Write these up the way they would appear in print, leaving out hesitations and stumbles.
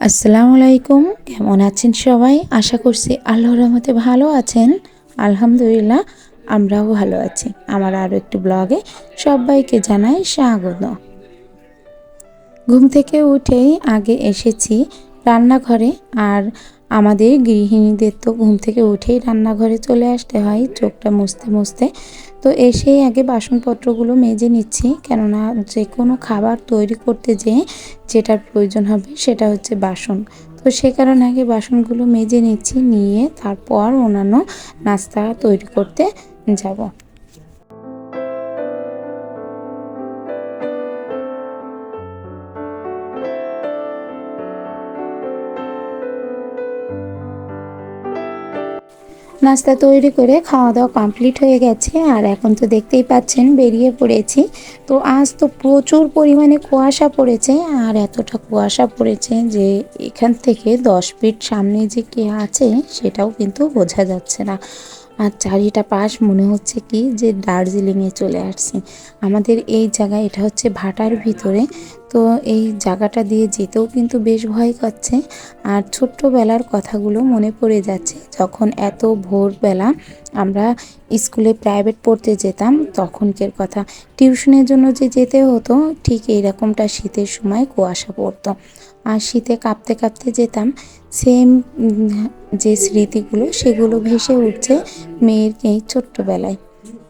আসসালামু আলাইকুম। কেমন আছেন সবাই? আশা করছি আল্লাহর রহমতে ভালো আছেন। আলহামদুলিল্লাহ আমরাও ভালো আছি। আমার আরও একটি ব্লগে সবাইকে জানাই স্বাগত। ঘুম থেকে উঠেই আগে এসেছি রান্নাঘরে। আর আমাদের গৃহিণীদের তো ঘুম থেকে উঠেই রান্নাঘরে চলে আসতে হয় চোখটা মুছতে মুছতে। তো এসেই আগে বাসনপত্রগুলো মেজে নিচ্ছি, কেননা যে কোনো খাবার তৈরি করতে যেয়ে যেটার প্রয়োজন হবে সেটা হচ্ছে বাসন। তো সে কারণে আগে বাসনগুলো মেজে নিচ্ছি, নিয়ে তারপর অন্যান্য নাস্তা তৈরি করতে যাব। নাস্তা তৈরি করে খাওয়া দাওয়া কমপ্লিট হয়ে গেছে, আর এখন তো দেখতেই পাচ্ছেন বেরিয়ে পড়েছি। তো আজ তো প্রচুর পরিমাণে কুয়াশা পড়েছে, আর এতটা কুয়াশা পড়েছে যে এখান থেকে 10 ফিট সামনে যে কে আছে সেটাও কিন্তু বোঝা যাচ্ছে না। আর চারিটা পাশ মনে হচ্ছে কি যে দার্জিলিংয়ে চলে আসছি। আমাদের এই জায়গায়, এটা হচ্ছে ভাটার ভিতরে। তো এই জায়গাটা দিয়ে যেতেও কিন্তু বেশ ভয় করছে। আর ছোট্টবেলার কথাগুলো মনে পড়ে যাচ্ছে, যখন এত ভোরবেলা আমরা স্কুলে প্রাইভেট পড়তে যেতাম তখনকার কথা। টিউশনের জন্য যে যেতে হতো, ঠিক এইরকমটা শীতের সময় কুয়াশা পড়তো আর শীতে কাঁপতে কাঁপতে যেতাম। সেম যে স্মৃতিগুলো সেগুলো ভেসে উঠছে মেয়ের এই ছোট্টবেলায়।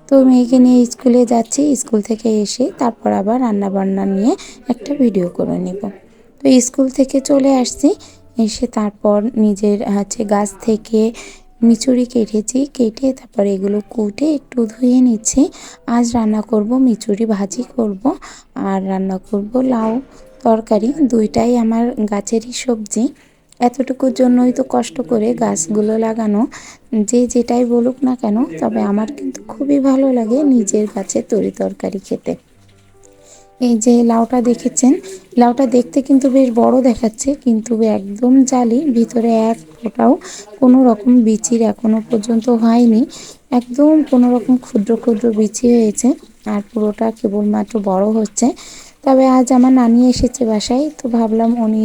তো মেয়েকে নিয়ে স্কুলে যাচ্ছি, স্কুল থেকে এসে তারপর আবার রান্নাবান্না নিয়ে একটা ভিডিও করে নেব। তো স্কুল থেকে চলে আসছি, এসে তারপর নিজের গাছ থেকে মিচুরি কেটেছি, কেটে তারপর এগুলো কুটে একটু ধুয়ে নিচ্ছি। আজ রান্না করব মিচুরি ভাজি করব, আর রান্না করব লাউ তরকারি। দুইটাই আমার গাছেরই সবজি। এতটুকুর জন্যই তো কষ্ট করে গাছগুলো লাগানো। যে যেটাই বলুক না কেন, তবে আমার কিন্তু খুবই ভালো লাগে নিজের গাছের তরি তরকারি খেতে। এই যে লাউটা দেখেছেন, লাউটা দেখতে কিন্তু বেশ বড় দেখাচ্ছে, কিন্তু একদম জালি, ভিতরে এক ফোঁটাও কোনো রকম বিচির এখনো পর্যন্ত হয়নি। একদম কোনো রকম ক্ষুদ্র ক্ষুদ্র বিচি হয়েছে, আর পুরোটা কেবলমাত্র বড় হচ্ছে। তবে আজ আমার নানি এসেছে বাসায়, তো ভাবলাম উনি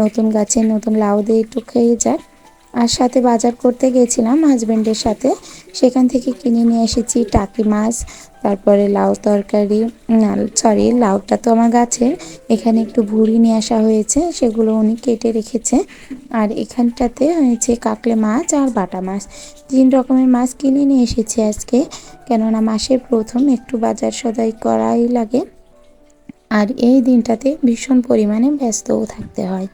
নতুন গাছের নতুন লাউ দিয়ে একটু খেয়ে যাক। আর সাথে বাজার করতে গেছিলাম হাজব্যান্ডের সাথে, সেখান থেকে কিনে নিয়ে এসেছি টাকি মাছ, তারপরে লাউ তরকারি। সরি, লাউটা তো আমার গাছের, এখানে একটু ভুঁড়ি নিয়ে আসা হয়েছে, সেগুলো উনি কেটে রেখেছে। আর এখানটাতে হয়েছে কাকলে মাছ আর বাটা মাছ, 3 রকমের মাছ কিনে নিয়ে এসেছি আজকে, কেননা মাসের প্রথম একটু বাজার সদাই করাই লাগে। আর এই দিনটাতে ভীষণ পরিমাণে ব্যস্তও থাকতে হয়।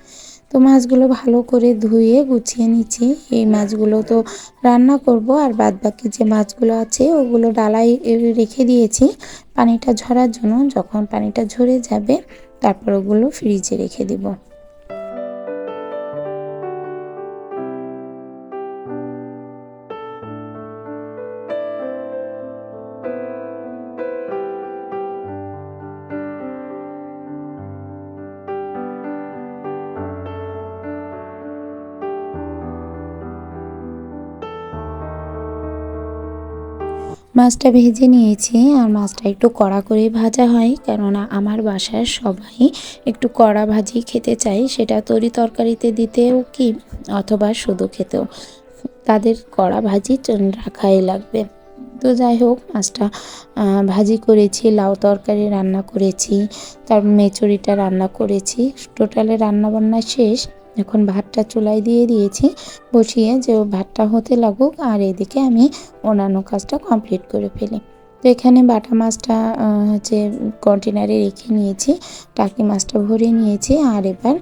তো মাছগুলো ভালো করে ধুয়ে গুছিয়ে নিচ্ছি। এই মাছগুলো তো রান্না করব, আর বাদবাকি যে মাছগুলো আছে ওগুলো ডালায় রেখে দিয়েছি পানিটা ঝরার জন্য। যখন পানিটা ঝরে যাবে তারপর ওগুলো ফ্রিজে রেখে দিব। মাছটা ভেজে নিয়েছি, আর মাছটা একটু কড়া করে ভাজা হয়, কেননা আমার বাসার সবাই একটু কড়া ভাজি খেতে চায়, সেটা তরি তরকারিতে দিতেও কি অথবা শুধু খেতেও তাদের কড়া ভাজি রাখাই লাগবে। তো যাই হোক, মাছটা ভাজি করেছি, লাউ তরকারি রান্না করেছি, তার মেচুরিটা রান্না করেছি, টোটালে রান্নাবান্না শেষ। এখন ভাতটা চুলায় দিয়ে দিয়েছি বসিয়ে, যে ভাতটা হতে লাগুক, আর এদিকে আমি অন্যান্য কাজটা কমপ্লিট করে ফেলি। তো এখানে বাটা মাছটা কন্টেনারে রেখে নিয়েছি, টাকি মাছটা ভরে নিয়েছি, আর এবার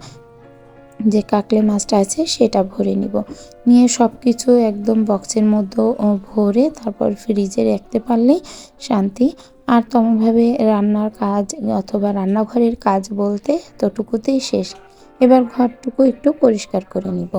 যে কাকলে মাছটা আছে সেটা ভরে নিব। নিয়ে সব কিছু একদম বক্সের মধ্যে ভরে তারপর ফ্রিজে রাখতে পারলেই শান্তি। আর তেমনভাবে রান্নার কাজ অথবা রান্নাঘরের কাজ বলতে এতটুকুতেই শেষ। এবার ঘরটুকু একটু পরিষ্কার করে নিব।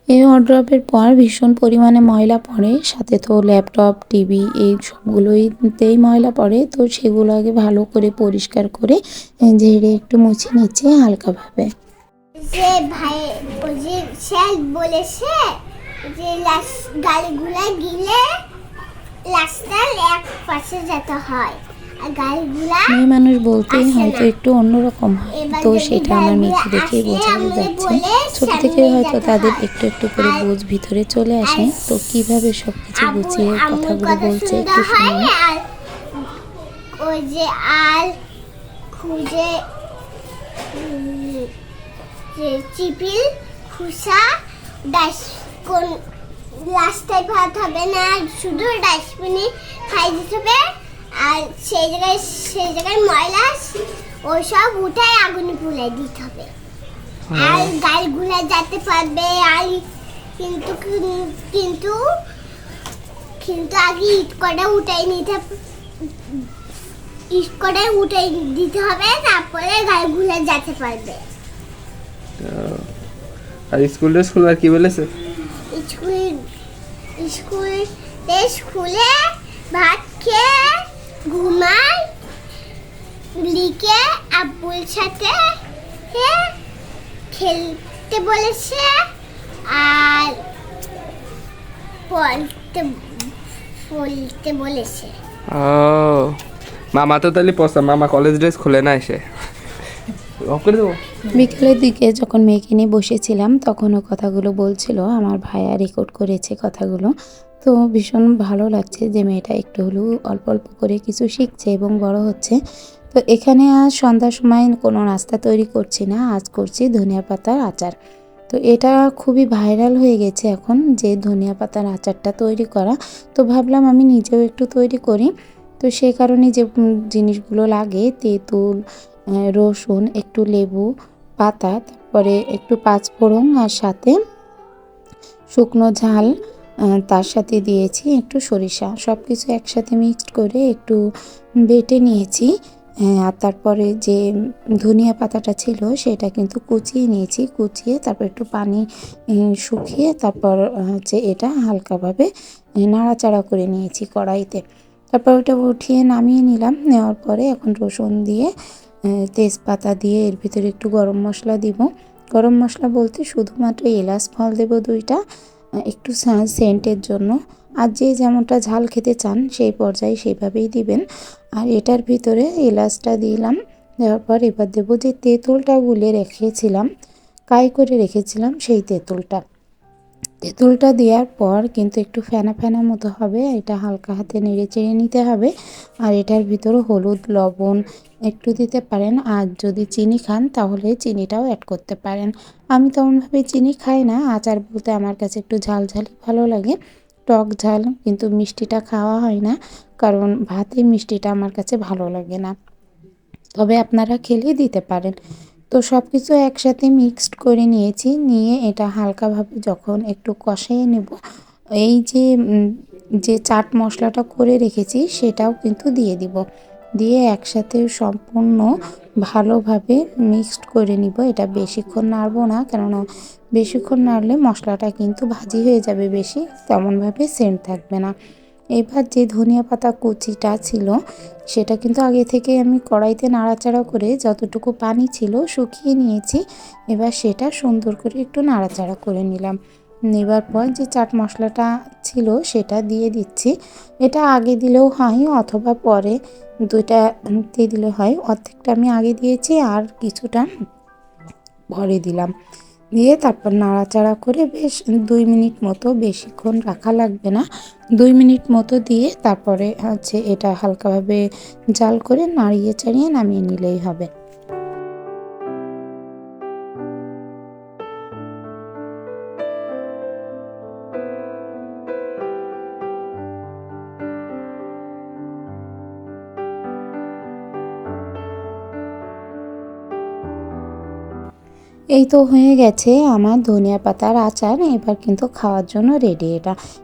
এই ওয়ারড্রবের পর ভীষণ পরিমাণে ময়লা পড়ে, সাথে তো ল্যাপটপ টিভি এই সবগুলোইতেই ময়লা পড়ে। তো সেগুলো আগে ভালো করে পরিষ্কার করে ঝেড়ে একটু মুছে নিচ্ছে হালকাভাবে। যে ভাই ওই যে স্যার বলেছে যে গাড়িগুলা গিলে রাস্তার এক পাশে যেতে হয়, আর গাড়িগুলা মেয়ে মানুষ বলতেই হয়তো একটু অন্যরকম হয়, তো সেটা আমার মেয়েকে দেখেই বোঝা যাচ্ছে। ছোট থেকে হয়তো তাদের একটু একটু করে বোঝ ভিতরে চলে আসে। তো কিভাবে সবকিছু গুছিয়ে কথাগুলো বলছে একটু শুনুন। আর ওই যে আর খুঁজে যে চিপিল খুসা কোন রাস্তায় ভাত হবে না, শুধু ডাস্টবিনে খাই দিতে হবে। আর সেই জায়গায় ময়লা ওসব উঠায় আগুনে পুড়াই দিতে হবে। আর গাড়িগুলো যেতে পারবে। আর কিন্তু কিন্তু কিন্তু আগে ইট কটা উঠাই দিতে হবে, তারপরে গাড়িগুলো যেতে পারবে। আর স্কুল আর কি বলেছে? স্কুলে ভাত খেয়ে ঘুমাই, লিখে আব্বুর সাথে খেলতে বলেছে, আর পড়তে বলেছে। ও মামা তো তাহলে মামা কলেজ ড্রেস খুলে না এসে অফ করে দেবো। বিকেলের দিকে যখন মেয়েকে নিয়ে বসেছিলাম তখন ও কথাগুলো বলছিল, আমার ভাইয়া রেকর্ড করেছে কথাগুলো। তো ভীষণ ভালো লাগছে যে মেয়েটা একটু হলেও অল্প অল্প করে কিছু শিখছে এবং বড় হচ্ছে। তো এখানে আজ সন্ধ্যার সময় কোনো নাস্তা তৈরি করছি না, আজ করছি ধনিয়া পাতার আচার। তো এটা খুবই ভাইরাল হয়ে গেছে এখন, যে ধনিয়া পাতার আচারটা তৈরি করা। তো ভাবলাম আমি নিজেও একটু তৈরি করি। তো সেই কারণে যে জিনিসগুলো লাগে, তেঁতুল, রসুন, একটু লেবু পাতা, তারপরে একটু পাঁচফোড়ন, আর সাথে শুকনো ঝাল, তার সাথে দিয়েছি একটু সরিষা, সব কিছু একসাথে মিক্সড করে একটু বেটে নিয়েছি। আর তারপরে যে ধনিয়া পাতাটা ছিল সেটা কিন্তু কুচিয়ে নিয়েছি, কুচিয়ে তারপর একটু পানি শুকিয়ে তারপর হচ্ছে এটা হালকাভাবে নাড়াচাড়া করে নিয়েছি কড়াইতে। তারপর ওটা উঠিয়ে নামিয়ে নিলাম। নেওয়ার পরে এখন রসুন দিয়ে, তেজপাতা দিয়ে এর ভিতরে একটু গরম মশলা দিব। গরম মশলা বলতে শুধুমাত্র এলাচ ফল দেব দুইটা, একটু সেন্টের জন্য। আর যে যেমনটা ঝাল খেতে চান সেই পর্যায়ে সেইভাবেই দিবেন। আর এটার ভিতরে এলাচটা দিলাম, দেওয়ার পর এবার দেবো যে তেঁতুলটা গুলে রেখেছিলাম, কাই করে রেখেছিলাম সেই তেঁতুলটা দেওয়ার পর কিন্তু একটু ফেনা ফেনা মতো হবে, এটা হালকা হাতে নেড়ে চেড়ে নিতে হবে। আর এটার ভিতরে হলুদ লবণ একটু দিতে পারেন, আর যদি চিনি খান তাহলে চিনিটাও অ্যাড করতে পারেন। আমি তেমনভাবে চিনি খাই না, আচার বলতে আমার কাছে একটু ঝাল ঝালই ভালো লাগে, টক ঝাল, কিন্তু মিষ্টিটা খাওয়া হয় না, কারণ ভাতে মিষ্টিটা আমার কাছে ভালো লাগে না। তবে আপনারা খেলেই দিতে পারেন। তো সব কিছু একসাথে মিক্সড করে নিয়েছি, নিয়ে এটা হালকাভাবে যখন একটু কষিয়ে নেব, এই যে চাট মশলাটা করে রেখেছি সেটাও কিন্তু দিয়ে দিব, দিয়ে একসাথে সম্পূর্ণ ভালোভাবে মিক্সড করে নিব। এটা বেশিক্ষণ নাড়বো না, কেননা বেশিক্ষণ নাড়লে মশলাটা কিন্তু ভাজি হয়ে যাবে, বেশি তেমনভাবে সেন্ট থাকবে না। এবার যে ধনিয়া পাতা কুচিটা ছিল সেটা কিন্তু আগে থেকে আমি কড়াইতে নাড়াচাড়া করে যতটুকু পানি ছিল শুকিয়ে নিয়েছি। এবার সেটা সুন্দর করে একটু নাড়াচাড়া করে নিলাম। নেবার পর যে চাট মশলাটা ছিল সেটা দিয়ে দিচ্ছি। এটা আগে দিলেও হয় অথবা পরে, দুইটা দিয়ে দিলে হয়। অর্ধেকটা আমি আগে দিয়েছি আর কিছুটা পরে দিলাম। দিয়ে তারপর নাড়াচাড়া করে বেশ 2 মিনিট মতো, বেশিক্ষণ রাখা লাগবে না, 2 মিনিট মতো দিয়ে তারপরে হচ্ছে এটা হালকাভাবে জাল করে নাড়িয়ে চাড়িয়ে নামিয়ে নিলেই হবে। এই তো হয়ে গেছে আমার ধনিয়া পাতার আচার। এবার কিন্তু খাওয়ার জন্য রেডি।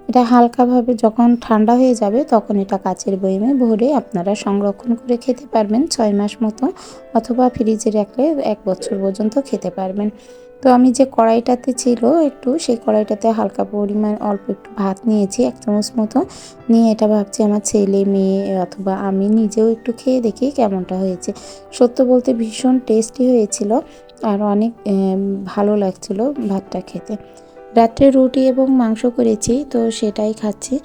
এটা হালকাভাবে যখন ঠান্ডা হয়ে যাবে তখন এটা কাচের বয়মে ভরে আপনারা সংরক্ষণ করে খেতে পারবেন 6 মাস মতো, অথবা ফ্রিজে রাখলে 1 বছর পর্যন্ত খেতে পারবেন। তো আমি যে কড়াইটাতে ছিল একটু, সেই কড়াইটাতে হালকা পরিমাণ অল্প একটু ভাত নিয়েছি 1 চামচ মতো নিয়ে, এটা ভাবছি আমার ছেলে মেয়ে অথবা আমি নিজেও একটু খেয়ে দেখি কেমনটা হয়েছে। সত্য বলতে ভীষণ টেস্টি হয়েছিল আর অনেক ভালো লাগছিল ভাতটা খেতে। রাত্রে রুটি এবং মাংস করেছি, তো সেটাই খাচ্ছি।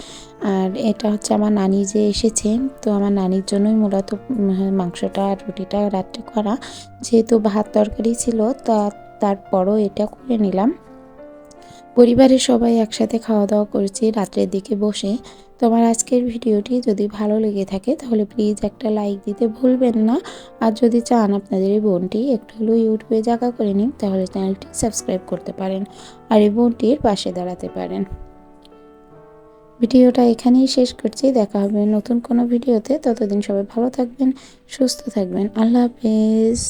আর এটা হচ্ছে আমার নানি যে এসেছে, তো আমার নানির জন্যই মূলত মাংসটা আর রুটিটা রাত্রে করা। যেহেতু ভাত তরকারি ছিল তারপরও এটা করে নিলাম। পরিবারের সবাই একসাথে খাওয়া দাওয়া করেছি রাত্রের দিকে বসে। তো আমার আজকের ভিডিওটি যদি ভালো লেগে থাকে তাহলে প্লিজ একটা লাইক দিতে ভুলবেন না। আর যদি চান আপনাদের এই বোনটি একটু হলেও ইউটিউবে জায়গা করে নিন, তাহলে চ্যানেলটি সাবস্ক্রাইব করতে পারেন আর এই বোনটির পাশে দাঁড়াতে পারেন। ভিডিওটা এখানেই শেষ করছি, দেখা হবে নতুন কোনো ভিডিওতে। ততদিন সবাই ভালো থাকবেন, সুস্থ থাকবেন। আল্লাহ হাফেজ।